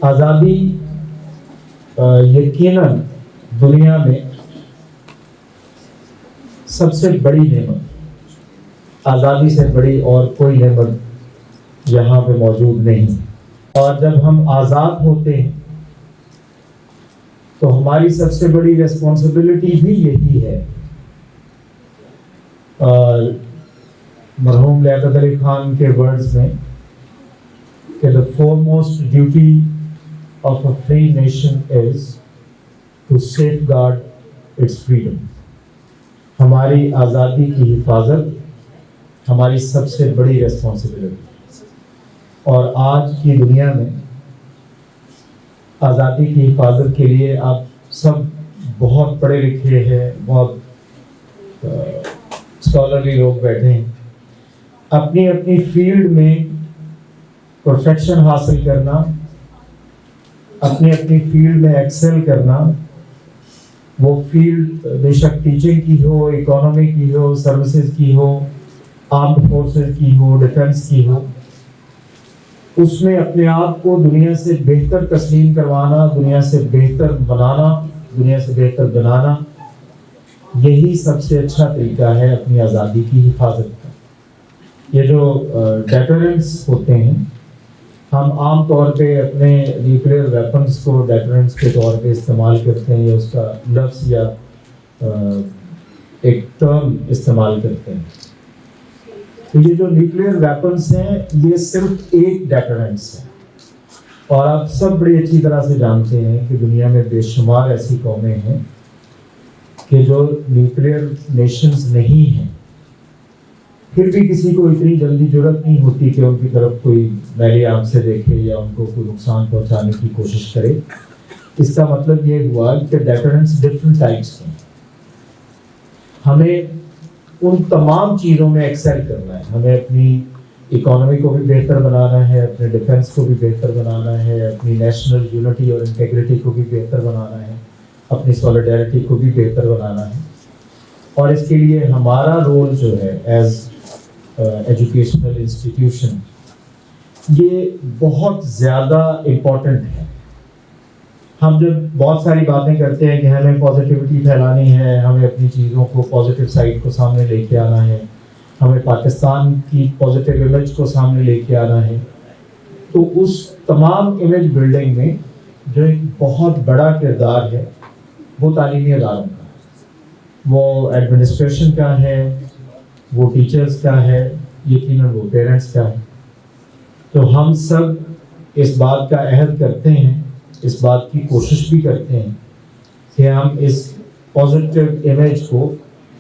آزادی یقیناً دنیا میں سب سے بڑی نعمت، آزادی سے بڑی اور کوئی نعمت یہاں پہ موجود نہیں. اور جب ہم آزاد ہوتے ہیں تو ہماری سب سے بڑی ریسپانسبلٹی بھی یہی ہے. اور مرحوم لیاقت علی خان کے ورڈز میں کہ the foremost duty of a free nation is to safeguard its freedom. ہماری آزادی کی حفاظت ہماری سب سے بڑی ریسپانسبلٹی. اور آج کی دنیا میں آزادی کی حفاظت کے لیے آپ سب بہت پڑھے لکھے ہیں، بہت اسکالرلی لوگ بیٹھے ہیں. اپنی اپنی فیلڈ میں پرفیکشن حاصل کرنا، اپنی اپنی فیلڈ میں ایکسل کرنا، وہ فیلڈ بے شک ٹیچنگ کی ہو، اکانومی کی ہو، سروسز کی ہو، آرمڈ فورسز کی ہو، ڈیفنس کی ہو، اس میں اپنے آپ کو دنیا سے بہتر تسلیم کروانا، دنیا سے بہتر بنانا، دنیا سے بہتر بنانا، یہی سب سے اچھا طریقہ ہے اپنی آزادی کی حفاظت کا. یہ جو ڈیٹرنس ہوتے ہیں، ہم عام طور پہ اپنے نیوکلیئر ویپنس کو ڈیٹرنس کے طور پہ استعمال کرتے ہیں، یا اس کا لفظ یا ایک ٹرم استعمال کرتے ہیں. تو یہ جو نیوکلیئر ویپنس ہیں یہ صرف ایک ڈیٹرنس ہے. اور آپ سب بڑی اچھی طرح سے جانتے ہیں کہ دنیا میں بے شمار ایسی قومیں ہیں کہ جو نیوکلیئر نیشنز نہیں ہیں، پھر بھی کسی کو اتنی جلدی جرأت نہیں ہوتی کہ ان کی طرف کوئی میلی آنکھ سے دیکھے یا ان کو کوئی نقصان پہنچانے کی کوشش کرے. اس کا مطلب یہ ہوا کہ ڈیٹرنس ڈفرینٹ ٹائپس ہیں. ہمیں ان تمام چیزوں میں ایکسل کرنا ہے. ہمیں اپنی اکانومی کو بھی بہتر بنانا ہے، اپنے ڈیفنس کو بھی بہتر بنانا ہے، اپنی نیشنل یونٹی اور انٹیگریٹی کو بھی بہتر بنانا ہے، اپنی سولیڈیرٹی کو بھی بہتر بنانا ہے. اور اس کے لیے ہمارا رول جو ہے ایز ایجوکیشنل انسٹیٹیوشن، یہ بہت زیادہ امپورٹنٹ ہے. ہم جب بہت ساری باتیں کرتے ہیں کہ ہمیں پازیٹیوٹی پھیلانی ہے، ہمیں اپنی چیزوں کو پازیٹیو سائڈ کو سامنے لے کے آنا ہے، ہمیں پاکستان کی پازیٹیو امیج کو سامنے لے کے آنا ہے، تو اس تمام امیج بلڈنگ میں جو ایک بہت بڑا کردار ہے وہ تعلیمی اداروں کا ہے. وہ ایڈمنسٹریشن کا ہے، وہ ٹیچرز کا ہے، یقیناً وہ پیرنٹس کا ہے. تو ہم سب اس بات کا عہد کرتے ہیں، اس بات کی کوشش بھی کرتے ہیں کہ ہم اس پازیٹیو امیج کو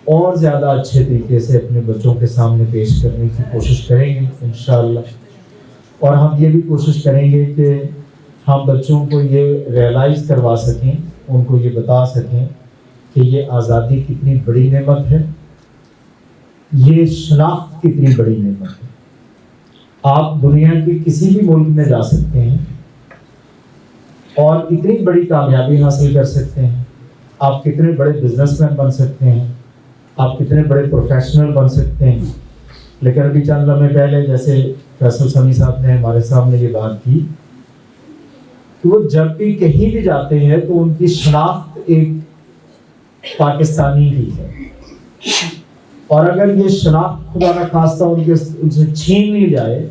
اور زیادہ اچھے طریقے سے اپنے بچوں کے سامنے پیش کرنے کی کوشش کریں گے انشاءاللہ. اور ہم یہ بھی کوشش کریں گے کہ ہم بچوں کو یہ ریئلائز کروا سکیں، ان کو یہ بتا سکیں کہ یہ آزادی کتنی بڑی نعمت ہے، یہ شناخت کتنی بڑی نعمت ہے. آپ دنیا کے کسی بھی ملک میں جا سکتے ہیں اور اتنی بڑی کامیابی حاصل کر سکتے ہیں. آپ کتنے بڑے بزنس مین بن سکتے ہیں، آپ کتنے بڑے پروفیشنل بن سکتے ہیں. لیکن ابھی چند لمحے پہلے جیسے فیصل سمیع صاحب نے ہمارے سامنے یہ بات کی کہ وہ جب بھی کہیں بھی جاتے ہیں تو ان کی شناخت ایک پاکستانی ہی ہے. اور اگر یہ شناخت خدا نہ خواستہ ان سے چھین لی جائے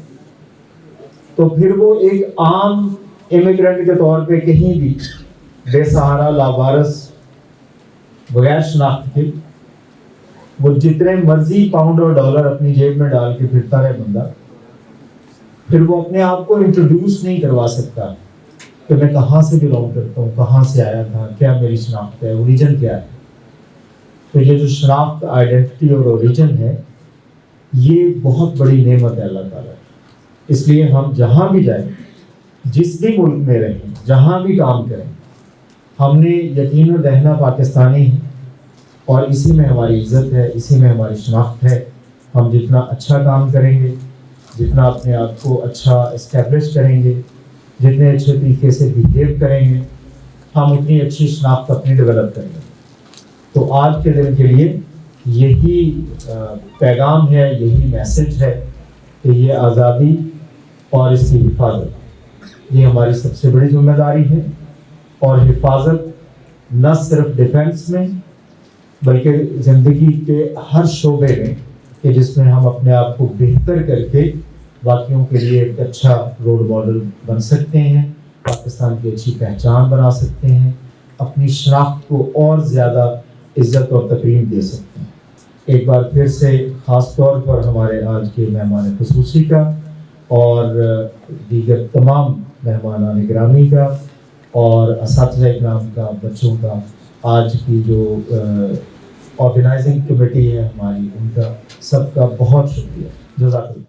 تو پھر وہ ایک عام امیگرینٹ کے طور پہ کہیں بھی بے سہارا، لاوارث، بغیر شناخت کے وہ جتنے مرضی پاؤنڈ اور ڈالر اپنی جیب میں ڈال کے پھرتا رہے بندہ، پھر وہ اپنے آپ کو انٹروڈیوس نہیں کروا سکتا کہ میں کہاں سے بلانگ کرتا ہوں، کہاں سے آیا تھا، کیا میری شناخت ہے، اوریجن کیا ہے. تو یہ جو شناخت، آئیڈینٹی اور اوریجن ہے، یہ بہت بڑی نعمت ہے اللہ تعالیٰ. اس لیے ہم جہاں بھی جائیں، جس بھی ملک میں رہیں، جہاں بھی کام کریں، ہم نے یقیناً رہنا پاکستانی ہے اور اسی میں ہماری عزت ہے، اسی میں ہماری شناخت ہے. ہم جتنا اچھا کام کریں گے، جتنا اپنے آپ کو اچھا اسٹیبلش کریں گے، جتنے اچھے طریقے سے بہیو کریں گے، ہم اتنی اچھی شناخت اپنی ڈیولپ کریں گے. تو آج کے دن کے لیے یہی پیغام ہے، یہی میسج ہے کہ یہ آزادی اور اس کی حفاظت یہ ہماری سب سے بڑی ذمہ داری ہے، اور حفاظت نہ صرف ڈیفنس میں بلکہ زندگی کے ہر شعبے میں کہ جس میں ہم اپنے آپ کو بہتر کر کے باقیوں کے لیے ایک اچھا رول ماڈل بن سکتے ہیں، پاکستان کی اچھی پہچان بنا سکتے ہیں، اپنی شناخت کو اور زیادہ عزت اور تکریم دے سکتے ہیں۔ ایک بار پھر سے خاص طور پر ہمارے آج کے مہمان خصوصی کا اور دیگر تمام مہمانان گرامی کا اور اساتذہ اکرام کا، بچوں کا، آج کی جو آرگنائزنگ کمیٹی ہے ہماری، ان کا سب کا بہت شکریہ۔ جزاک اللہ۔